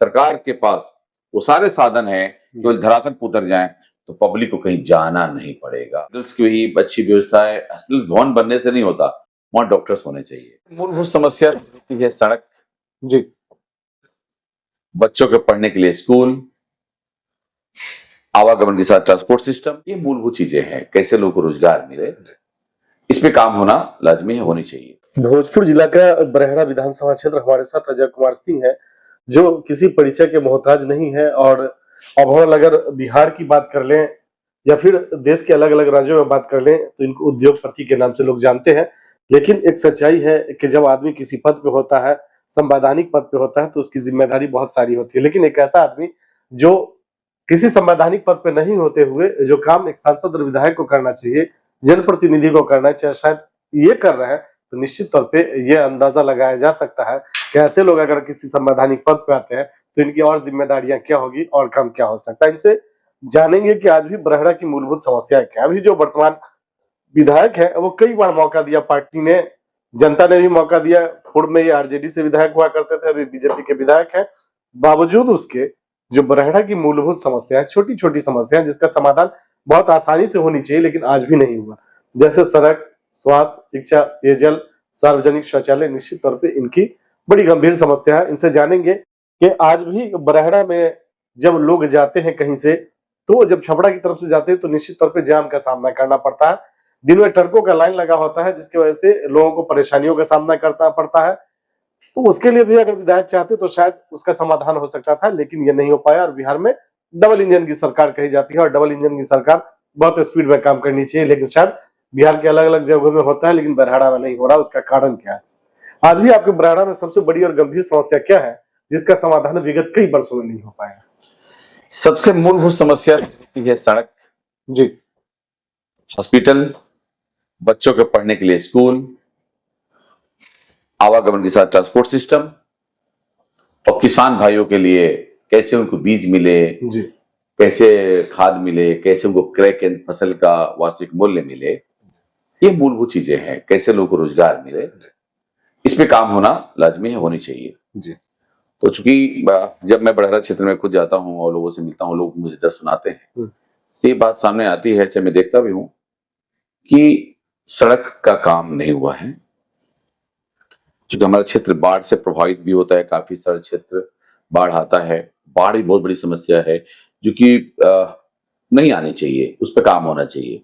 सरकार के पास वो सारे साधन हैं जो धरातल पर उतर जाएं तो पब्लिक को कहीं जाना नहीं पड़ेगा। हॉस्पिटल्स की भी अच्छी व्यवस्था है। हॉस्पिटल भवन बनने से नहीं होता, वहां डॉक्टर्स होने चाहिए। मूलभूत समस्या है सड़क, जी, बच्चों के पढ़ने के लिए स्कूल, आवागमन के साथ ट्रांसपोर्ट सिस्टम, ये मूलभूत चीजें हैं। कैसे लोगों को रोजगार मिले, इस पे काम होना लाजमी है, होनी चाहिए। भोजपुर जिला का बरहड़ा विधानसभा क्षेत्र, हमारे साथ अजय कुमार सिंह है, जो किसी परिचय के मोहताज नहीं है। और ओवरऑल अगर बिहार की बात कर लें या फिर देश के अलग अलग राज्यों में बात कर लें तो इनको उद्योगपति के नाम से लोग जानते हैं। लेकिन एक सच्चाई है कि जब आदमी किसी पद पे होता है, संवैधानिक पद पे होता है, तो उसकी जिम्मेदारी बहुत सारी होती है। लेकिन एक ऐसा आदमी जो किसी संवैधानिक पद पे नहीं होते हुए जो काम एक सांसद और विधायक को करना चाहिए, जनप्रतिनिधि को करना चाहिए, शायद ये कर रहे हैं, तो निश्चित तौर पे ये अंदाजा लगाया जा सकता है कि ऐसे लोग अगर किसी संवैधानिक पद पे आते हैं तो इनकी और जिम्मेदारियां क्या होगी और काम क्या हो सकता है। इनसे जानेंगे कि आज भी बरहड़ा की मूलभूत समस्या क्या है। अभी जो वर्तमान विधायक है वो कई बार मौका दिया, पार्टी ने, जनता ने भी मौका दिया। पूर्व में ये आरजेडी से विधायक हुआ करते थे, अभी बीजेपी के विधायक है। बावजूद उसके जो बरहड़ा की मूलभूत समस्या है, छोटी छोटी समस्या है जिसका समाधान बहुत आसानी से होनी चाहिए, लेकिन आज भी नहीं हुआ। जैसे सड़क, स्वास्थ्य, शिक्षा, पेयजल, सार्वजनिक शौचालय, निश्चित तौर पे इनकी बड़ी गंभीर समस्या है। इनसे जानेंगे कि आज भी बरहड़ा में जब लोग जाते हैं कहीं से, तो जब छपड़ा की तरफ से जाते हैं तो निश्चित तौर पे जाम का सामना करना पड़ता है। दिन में ट्रकों का लाइन लगा होता है जिसकी वजह से लोगों को परेशानियों का सामना करना पड़ता है। तो उसके लिए भी अगर विधायक चाहते तो शायद उसका समाधान हो सकता था, लेकिन ये नहीं हो पाया। और बिहार में डबल इंजन की सरकार कही जाती है और डबल इंजन की सरकार बहुत स्पीड में काम करनी चाहिए, लेकिन शायद बिहार के अलग अलग जगहों में होता है लेकिन बरहड़ा में नहीं हो रहा। उसका कारण क्या है? आज भी आपके बरहड़ा में सबसे बड़ी और गंभीर समस्या क्या है जिसका समाधान विगत कई वर्षों में नहीं हो पाया? सबसे मूलभूत समस्या है सड़क, जी, हॉस्पिटल, बच्चों के पढ़ने के लिए स्कूल, आवागमन के साथ ट्रांसपोर्ट सिस्टम, और किसान भाइयों के लिए कैसे उनको बीज मिले, जी, कैसे खाद मिले, कैसे उनको क्रय केंद्र फसल का वास्तविक मूल्य मिले, ये मूलभूत चीजें हैं। कैसे लोगों को रोजगार मिले, इस पे काम होना लाजमी है, होनी चाहिए। जी, तो चूंकि जब मैं बरहड़ा क्षेत्र में खुद जाता हूँ और लोगों से मिलता हूँ, लोग मुझे दर्द सुनाते हैं, तो ये बात सामने आती है, चाहे मैं देखता भी हूँ कि सड़क का काम नहीं हुआ है। क्योंकि हमारा क्षेत्र बाढ़ से प्रभावित भी होता है, काफी सारे क्षेत्र बाढ़ आता है। बाढ़ भी बहुत बड़ी समस्या है जो कि नहीं आनी चाहिए, उस पर काम होना चाहिए।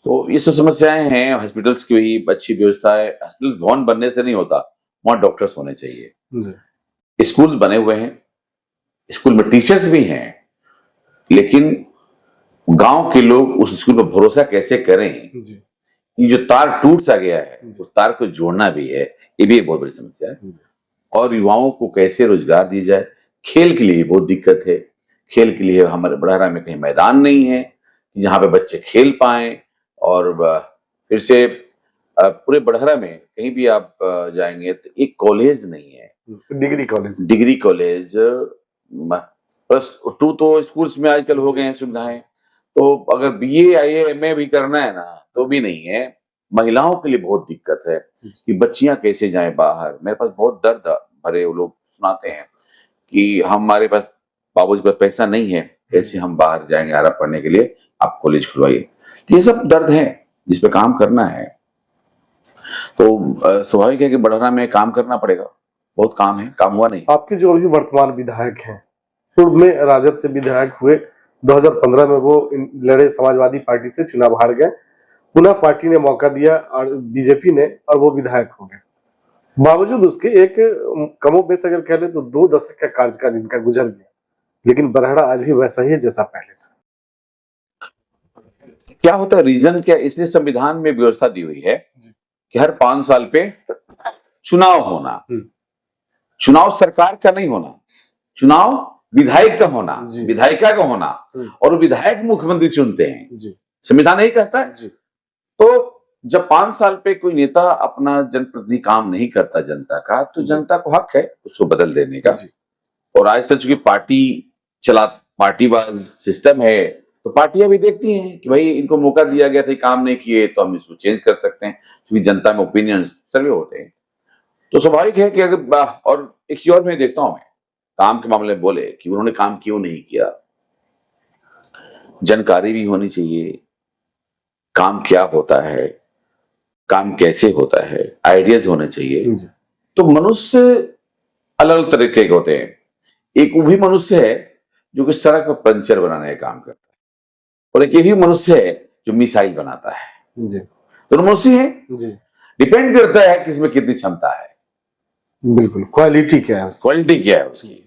तो ये सब समस्याएं हैं। हॉस्पिटल्स की भी अच्छी व्यवस्था है। हॉस्पिटल भवन बनने से नहीं होता, वहां डॉक्टर्स होने चाहिए। स्कूल बने हुए हैं, स्कूल में टीचर्स भी हैं, लेकिन गांव के लोग उस स्कूल पर भरोसा कैसे करें? ये जो तार टूट सा गया है, उस तार को जोड़ना भी है, ये भी एक बहुत बड़ी समस्या है। और युवाओं को कैसे रोजगार दी जाए, खेल के लिए बहुत दिक्कत है। खेल के लिए हमारे बरहड़ा में कहीं मैदान नहीं है जहां पे बच्चे खेल पाएं। और फिर से पूरे बरहड़ा में कहीं भी आप जाएंगे तो एक कॉलेज नहीं है, डिग्री कॉलेज प्लस 2 तो स्कूल्स में आजकल हो गए हैं सुविधाएं। तो अगर बीए आईए भी करना है ना तो भी नहीं है। महिलाओं के लिए बहुत दिक्कत है कि बच्चियां कैसे जाएं बाहर। मेरे पास बहुत दर्द भरे वो लोग सुनाते हैं कि हमारे पास बाबूजी पास पैसा नहीं है, कैसे हम बाहर जाएंगे आरा पढ़ने के लिए, आप कॉलेज खुलवाइए। तो ये सब दर्द है जिस पे काम करना है। तो स्वाभाविक है कि बरहड़ा में काम करना पड़ेगा, बहुत काम है, काम हुआ नहीं। आपके जो अभी वर्तमान विधायक हैं, पूर्व में राजद से विधायक हुए, 2015 में वो लड़े, समाजवादी पार्टी से चुनाव हार गए, पुनः पार्टी ने मौका दिया और बीजेपी ने, और वो विधायक हो गए। बावजूद उसके एक कमोबेश अगर कह ले तो 2 दशक का कार्यकाल इनका गुजर गया, लेकिन बरहड़ा आज भी वैसा ही है जैसा पहले था। क्या होता है, रीजन क्या? इसलिए संविधान में व्यवस्था दी हुई है कि हर 5 साल पे चुनाव होना। चुनाव सरकार का नहीं होना, चुनाव विधायक का होना, विधायिका का होना, और विधायक मुख्यमंत्री चुनते हैं। संविधान यही कहता है। तो जब 5 साल पे कोई नेता अपना जनप्रतिनिधि काम नहीं करता जनता का, तो जनता को हक है उसको बदल देने का। और आज तक चूंकि पार्टीवाज सिस्टम है, तो पार्टियां भी देखती हैं कि भाई इनको मौका दिया गया था, काम नहीं किए तो हम इसको चेंज कर सकते हैं, क्योंकि जनता में ओपिनियन सर्वे होते हैं। तो स्वाभाविक है कि अगर, और एक चीज और मैं देखता हूं, मैं काम के मामले में बोले कि उन्होंने काम क्यों नहीं किया, जानकारी भी होनी चाहिए, काम क्या होता है, काम कैसे होता है, आइडियाज होने चाहिए। तो मनुष्य अलग अलग तरीके के होते हैं। एक वो भी मनुष्य है जो कि सड़क पर पंचर बनाने का काम करता है, और एक ये भी मनुष्य है जो मिसाइल बनाता है। दोनों मनुष्य हैं, डिपेंड करता है कि इसमें कितनी क्षमता है। बिल्कुल, क्वालिटी क्या है, क्वालिटी क्या है उसकी।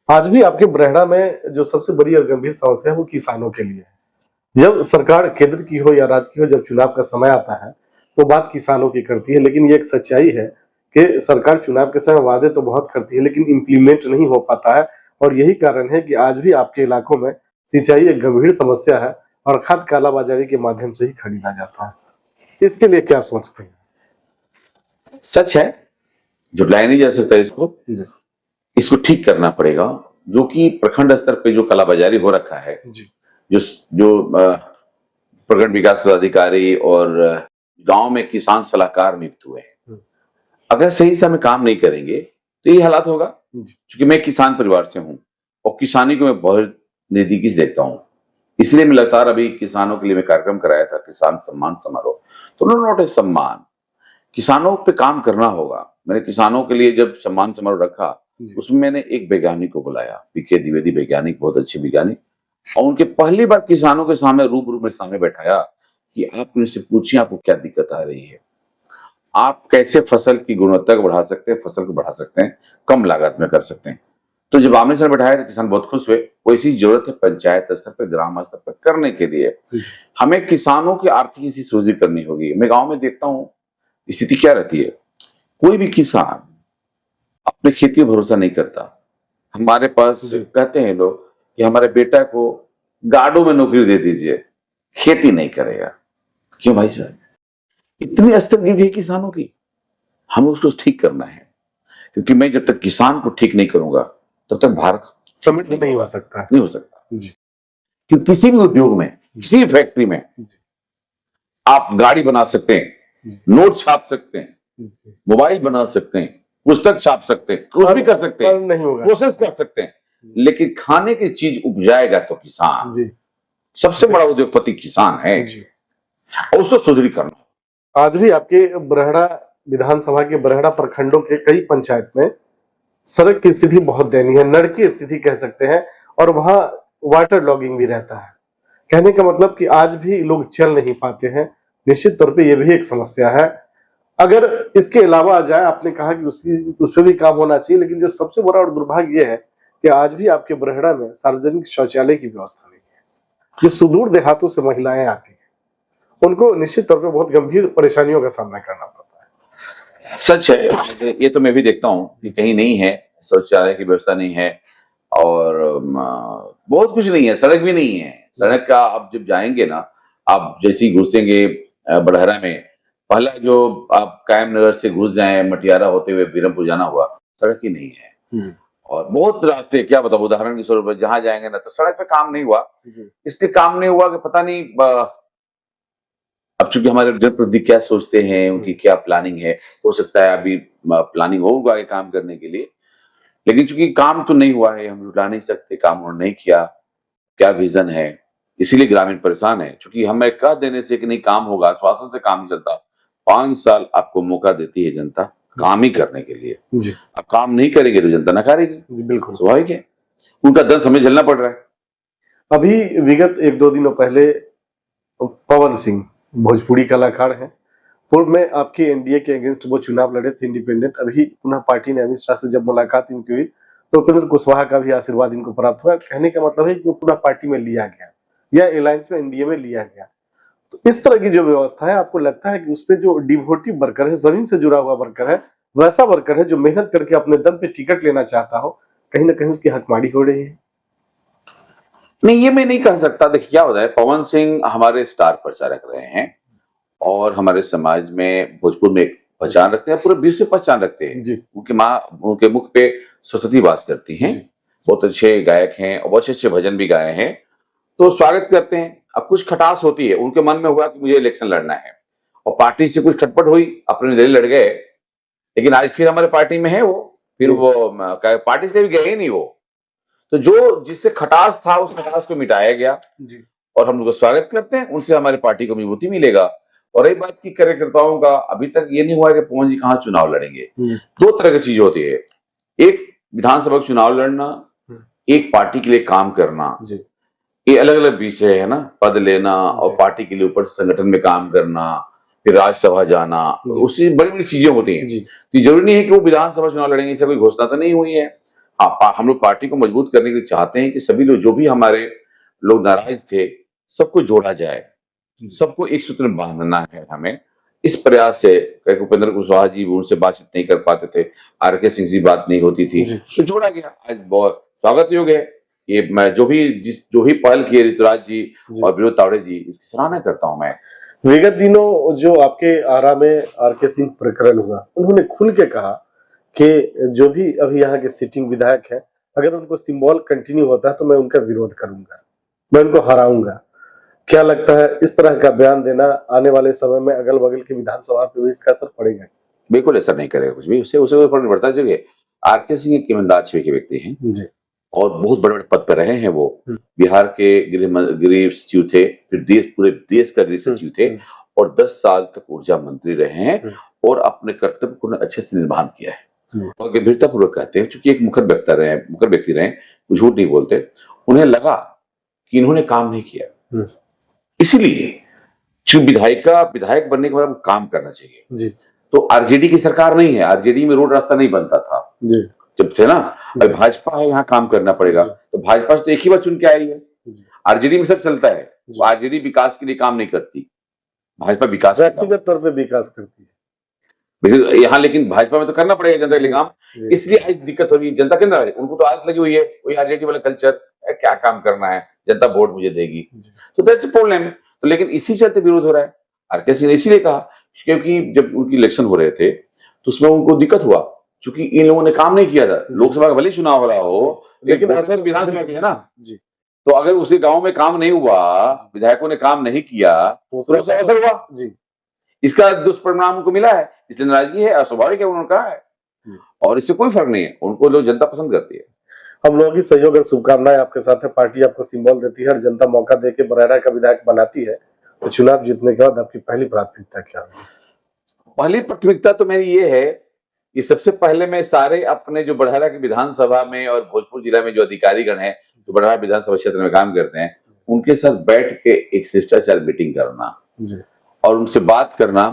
आज भी आपके बरहेड़ा में जो सबसे बड़ी और गंभीर समस्या है वो किसानों के लिए है। जब सरकार केंद्र की हो या राज्य की हो, जब चुनाव का समय आता है तो बात किसानों की करती है, लेकिन ये एक सच्चाई है कि सरकार चुनाव के समय वादे तो बहुत करती है लेकिन इम्प्लीमेंट नहीं हो पाता है। और यही कारण है कि आज भी आपके इलाकों में सिंचाई एक गंभीर समस्या है और खाद कालाबाजारी के माध्यम से ही खरीदा जाता है। इसके लिए क्या सोचते हैं? सच है, झुटलाया नहीं जा सकता इसको ठीक करना पड़ेगा। जो कि प्रखंड स्तर पे जो कालाबाजारी हो रखा है, जो प्रखंड विकास पदाधिकारी और गांव में किसान सलाहकार नियुक्त हुए हैं, अगर सही समय काम नहीं करेंगे तो ये हालात होगा। क्योंकि मैं किसान परिवार से हूं और किसानी को मैं बहुत नजदीकी से देखता हूं, इसलिए मैं लगातार अभी किसानों के लिए मैं कार्यक्रम कराया था, किसान सम्मान समारोह। तो उन्होंने नोटिस सम्मान, किसानों पे काम करना होगा। मैंने किसानों के लिए जब सम्मान समारोह रखा, उसमें मैंने एक वैज्ञानिक को बुलाया, पीके द्विवेदी वैज्ञानिक, बहुत अच्छे वैज्ञानिक, और उनके पहली बार किसानों के सामने रूबरू में सामने बैठाया कि आप उनसे पूछिए आपको क्या दिक्कत आ रही है, आप कैसे फसल की गुणवत्ता को बढ़ा सकते हैं, फसल को बढ़ा सकते हैं, कम लागत में कर सकते हैं। तो जब आमने सामने बैठाया तो किसान बहुत खुश हुए। वैसी जरूरत है पंचायत स्तर पर, ग्राम स्तर पर करने के लिए। हमें किसानों की आर्थिक सुदृढ़ करनी होगी। मैं गांव में देखता हूं स्थिति क्या रहती है, कोई भी किसान अपने खेती पर भरोसा नहीं करता। हमारे पास कहते हैं लोग कि हमारे बेटा को गार्डों में नौकरी दे दीजिए, खेती नहीं करेगा। क्यों भाई साहब, इतनी अस्थिरता है किसानों की, हमें उसको ठीक करना है। क्योंकि मैं जब तक किसान को ठीक नहीं करूंगा तब तक भारत समृद्ध नहीं हो सकता। नहीं हो सकता जी। क्योंकि किसी भी उद्योग में, किसी भी फैक्ट्री में आप गाड़ी बना सकते हैं, नोट छाप सकते हैं, मोबाइल बना सकते हैं, पुस्तक छाप सकते हैं, कुछ भी कर सकते हैं, प्रोसेस कर सकते हैं, लेकिन खाने की चीज उपजाएगा तो किसान। सबसे बड़ा उद्योगपति किसान है और उसको सुदृढ़ीकरण। आज भी आपके बरहेड़ा विधानसभा के बरहेड़ा प्रखंडों के कई पंचायत में सड़क की स्थिति बहुत दयनीय है, नर्क की स्थिति कह सकते हैं, और वहां वाटर लॉगिंग भी रहता है। कहने का मतलब कि आज भी लोग चल नहीं पाते हैं। निश्चित तौर पे ये भी एक समस्या है। अगर इसके अलावा आ जाए, आपने कहा कि उस पर भी काम होना चाहिए, लेकिन जो सबसे बड़ा और दुर्भाग्य ये है कि आज भी आपके बरहेड़ा में सार्वजनिक शौचालय की व्यवस्था नहीं है। जो सुदूर देहातों से महिलाएं आती हैं उनको निश्चित तौर पे बहुत गंभीर परेशानियों का सामना करना पड़ता है। सच है, ये तो मैं भी देखता हूँ कि कहीं नहीं है, शौचालय की व्यवस्था नहीं है और बहुत कुछ नहीं है, सड़क भी नहीं है। सड़क का आप जब जाएंगे ना, आप जैसे ही घुसेंगे बड़हरा में, पहला जो आप कायम नगर से घुस जाए मटियारा होते हुए बीरमपुर जाना हुआ, सड़क ही नहीं है। और बहुत रास्ते, क्या बताओ, उदाहरण के स्वरूप जहां जाएंगे ना तो सड़क पे काम नहीं हुआ। इसलिए काम नहीं हुआ कि पता नहीं, अब चूंकि हमारे जनप्रतिनिधि क्या सोचते हैं, उनकी क्या प्लानिंग है, हो सकता है अभी प्लानिंग होगा आगे काम करने के लिए, लेकिन चूंकि काम तो नहीं हुआ है, हम रुला नहीं सकते, काम उन्होंने नहीं किया, क्या विजन है, इसीलिए ग्रामीण परेशान है। चूंकि हमें कह देने से कि नहीं काम होगा, आश्वासन से काम नहीं चलता। 5 साल आपको मौका देती है जनता काम ही करने के लिए जी। अब काम नहीं करेंगे तो जनता नकारेगी, बिल्कुल स्वाभाविक है, उनका दर्द हमें झेलना पड़ रहा है। अभी विगत 1-2 दिनों पहले पवन सिंह भोजपुरी कलाकार हैं, पूर्व में आपके एनडीए के अगेंस्ट वो चुनाव लड़े थे इंडिपेंडेंट। अभी पुनः पार्टी ने अमित शाह से जब मुलाकात इनकी हुई तो उपेंद्र कुशवाहा का भी आशीर्वाद इनको प्राप्त हुआ। कहने का मतलब है कि पुनः पार्टी में लिया गया या अलायंस में एनडीए में लिया गया। तो इस तरह की जो व्यवस्था है, आपको लगता है कि उसपे जो डिवोटिव वर्कर है, जमीन से जुड़ा हुआ वर्कर है, वैसा वर्कर है जो मेहनत करके अपने दम पे टिकट लेना चाहता हो, कहीं ना कहीं उसकी हकमारी हो रही है? नहीं, ये मैं नहीं कह सकता। देखिए क्या होता है, पवन सिंह हमारे स्टार प्रचारक रहे हैं और हमारे समाज में भोजपुर में एक पहचान रखते हैं, पूरे विश्व से पहचान रखते हैं जी। उनके मुख पे सरस्वती वास करती हैं, बहुत अच्छे गायक हैं और बहुत अच्छे भजन भी गाए हैं, तो स्वागत करते हैं। अब कुछ खटास होती है, उनके मन में हुआ कि मुझे इलेक्शन लड़ना है और पार्टी से कुछ खटपट हुई, अपने दिल लड़ गए, लेकिन आज फिर हमारे पार्टी में है वो, फिर वो पार्टी से कभी गए ही नहीं वो। तो जो जिससे खटास था उस खटास को मिटाया गया जी और हम लोग का स्वागत करते हैं, उनसे हमारी पार्टी को मजबूती मिलेगा। और रही बात की कार्यकर्ताओं का, अभी तक ये नहीं हुआ है कि पवन जी कहाँ चुनाव लड़ेंगे। दो तरह की चीज होती है, एक विधानसभा का चुनाव लड़ना, एक पार्टी के लिए काम करना। ये अलग अलग विषय है ना, पद लेना और पार्टी के लिए ऊपर संगठन में काम करना, फिर राज्यसभा जाना, उससे बड़ी बड़ी चीजें होती हैं। तो जरूरी नहीं है कि वो विधानसभा चुनाव लड़ेंगे, इससे कोई घोषणा तो नहीं हुई है। हाँ, हम लोग पार्टी को मजबूत करने के लिए चाहते हैं कि सभी लोग, जो भी हमारे लोग नाराज थे, सबको जोड़ा जाए, सबको एक सूत्र में बांधना है हमें। इस प्रयास से उपेंद्र कुशवाहा जी उनसे बातचीत नहीं कर पाते थे, आर.के. सिंह से बात नहीं होती थी, तो जोड़ा गया। आज बहुत स्वागत योग्य है ये। मैं जो भी पहल किए ऋतुराज जी और विनोद तावड़े जी, इसकी सराहना करता हूं मैं। विगत दिनों जो आपके आरा में आर.के. सिंह प्रकरण हुआ, उन्होंने खुल के कहा कि जो भी अभी यहाँ के सिटिंग विधायक हैं, अगर उनको सिंबल कंटिन्यू होता है तो मैं उनका विरोध करूंगा, मैं उनको हराऊंगा। क्या लगता है, इस तरह का बयान देना आने वाले समय में अगल बगल की विधानसभा पे भी इसका असर पड़ेगा? बिल्कुल असर नहीं करेगा कुछ भी, उससे फर्क नहीं पड़ता। जो आर.के. सिंह एक ईमानदार छवि के व्यक्ति हैं जी, और बहुत बड़े बड़े पद पर रहे हैं वो। बिहार के गृह सचिव थे, फिर पूरे देश का गृह सचिव थे, और 10 साल तक ऊर्जा मंत्री रहे हैं, और अपने कर्तव्य को अच्छे से निर्वहन किया है। और गंभीरता पूर्वक कहते हैं, क्योंकि एक मुखर व्यक्ति रहे, झूठ नहीं बोलते। उन्हें लगा कि इन्होंने काम नहीं किया, इसीलिए विधायक बनने के बाद काम करना चाहिए जी। तो आरजेडी की सरकार नहीं है, आरजेडी में रोड रास्ता नहीं बनता था जी, जब से ना अब भाजपा है, यहाँ काम करना पड़ेगा। तो भाजपा से तो एक ही बार चुन के आई है, आरजेडी में सब चलता है। आरजेडी विकास के लिए काम नहीं करती, भाजपा विकास व्यक्तिगत तौर पर विकास करती है यहाँ, लेकिन भाजपा में तो करना पड़ेगा जनता के लिए काम। इसलिए आज दिक्कत हो रही है जनता के अंदर। उनको तो आदत लगी हुई है, वही आरजेडी वाला कल्चर, क्या काम करना है, जनता वोट मुझे देगी, तो दैट्स द प्रॉब्लम। तो लेकिन इसी चलते विरोध हो रहा है। आर.के. सिंह ने इसीलिए कहा, क्योंकि जब उनकी इलेक्शन हो रहे थे तो उसमें उनको दिक्कत हुआ, क्योंकि इन लोगों ने काम नहीं किया था। लोकसभा का भले चुनाव हो रहा हो, लेकिन असर विधानसभा की है ना जी। तो अगर उसी गांव में काम नहीं हुआ, विधायकों ने काम नहीं किया, तो उसका असर हुआ जी, इसका दुष्परिणाम उनको मिला है, इसलिए नाराजगी है, अस्वाभाविक है, उन्होंने कहा है। और इससे कोई फर्क नहीं है, उनको लोग जनता पसंद करती है। हम लोगों की सहयोग और शुभकामनाएं आपके साथ है। पार्टी आपको सिंबल देती है और जनता मौका देके बरैरा का विधायक बनाती है, तो चुनाव जीतने के बाद आपकी पहली प्राथमिकता क्या होगी? पहली प्राथमिकता तो मेरी ये है कि सबसे पहले मैं सारे अपने जो बरैरा की विधानसभा में और भोजपुर जिला में जो अधिकारीगण है, जो बरैरा विधानसभा क्षेत्र में काम करते हैं, उनके साथ बैठ के एक शिष्टाचार मीटिंग करना और उनसे बात करना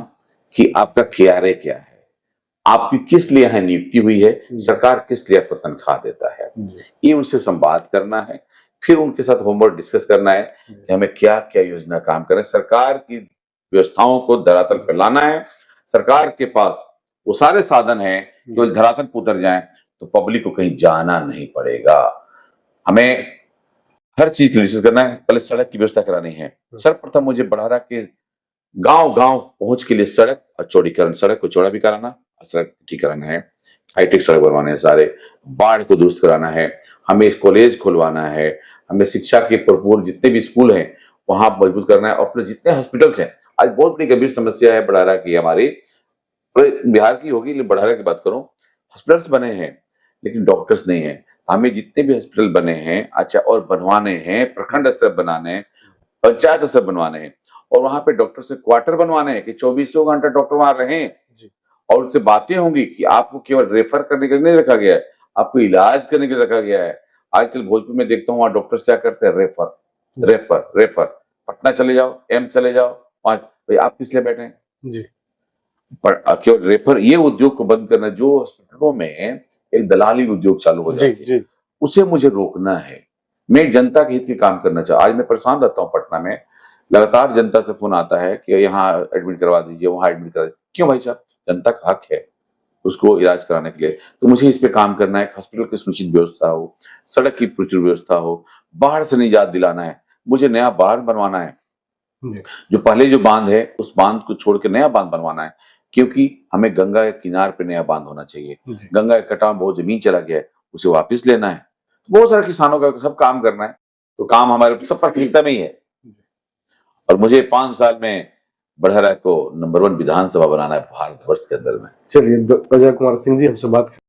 कि आपका KRA क्या है, आपकी किस लिए यहाँ नियुक्ति हुई है, सरकार किस लिए आपको तनख्वाह देता है, ये उनसे संवाद करना है। फिर उनके साथ होमवर्क डिस्कस करना है कि हमें क्या क्या योजना काम करें, सरकार की व्यवस्थाओं को धरातल पर लाना है। सरकार के पास वो सारे साधन हैं जो धरातल पर उतर जाएं तो पब्लिक को कहीं जाना नहीं पड़ेगा। हमें हर चीज की डिस्कस करना है। पहले सड़क की व्यवस्था करानी है। सर्वप्रथम मुझे बरैरा के गांव-गांव पहुंच के लिए सड़क और चौड़ीकरण, सड़क को चौड़ा भी कराना, सड़क ठीक कराना है, हाईटेक सड़क बनवाने हैं सारे, बाढ़ को दुरुस्त कराना है, हमें कॉलेज खुलवाना है, हमें शिक्षा के भरपूर जितने भी स्कूल हैं वहां मजबूत करना है, और अपने जितने हॉस्पिटल्स हैं। आज बहुत बड़ी गंभीर समस्या है बरैरा की, हमारी बिहार की होगी, लेकिन बरैरा की बात करूं, हॉस्पिटल्स बने हैं लेकिन डॉक्टर्स नहीं है। हमें जितने भी हॉस्पिटल बने हैं अच्छा और बनवाने हैं, प्रखंड स्तर बनाने हैं, पंचायत स्तर बनवाने हैं, और वहां पे डॉक्टर से क्वार्टर बनवाने हैं कि 24 घंटा डॉक्टर वहां रहें, और उनसे बातें होंगी कि आपको केवल रेफर करने के लिए नहीं रखा गया है, आपको इलाज करने के लिए रखा गया है। आजकल भोजपुर में देखता हूँ वहां डॉक्टर्स क्या करते हैं, रेफर रेफर रेफर, पटना चले जाओ, एम्स चले जाओ, भाई आप किस लिए बैठे हैं जी, पर केवल रेफर। ये उद्योग को बंद करना, जो हॉस्पिटलों में एक दलाली उद्योग चालू हो जाती है, उसे मुझे रोकना है। मैं जनता के हित के काम करना चाहता। आज मैं परेशान रहता हूँ पटना में, लगातार जनता से फोन आता है कि यहाँ एडमिट करवा दीजिए, वहां एडमिट करा दीजिए। क्यों भाई साहब, जनता का हक है उसको इलाज कराने के लिए, तो मुझे इस पे काम करना है। हॉस्पिटल की सुनिश्चित व्यवस्था हो, सड़क की प्रचुर व्यवस्था हो, बाढ़ से निजात दिलाना है। मुझे नया बांध बनवाना है, जो पहले जो बांध है उस बांध को छोड़ के नया बांध बनवाना है, क्योंकि हमें गंगा के किनारे पे नया बांध होना चाहिए। गंगा के कटाव बहुत जमीन चला गया है, उसे वापस लेना है। बहुत सारे किसानों का सब काम करना है, तो काम हमारे सब प्राथमिकता में ही है। और मुझे 5 साल में बरैरा को नंबर 1 विधानसभा बनाना है भारतवर्ष के अंदर में। चलिए, अजय कुमार सिंह जी हमसे बात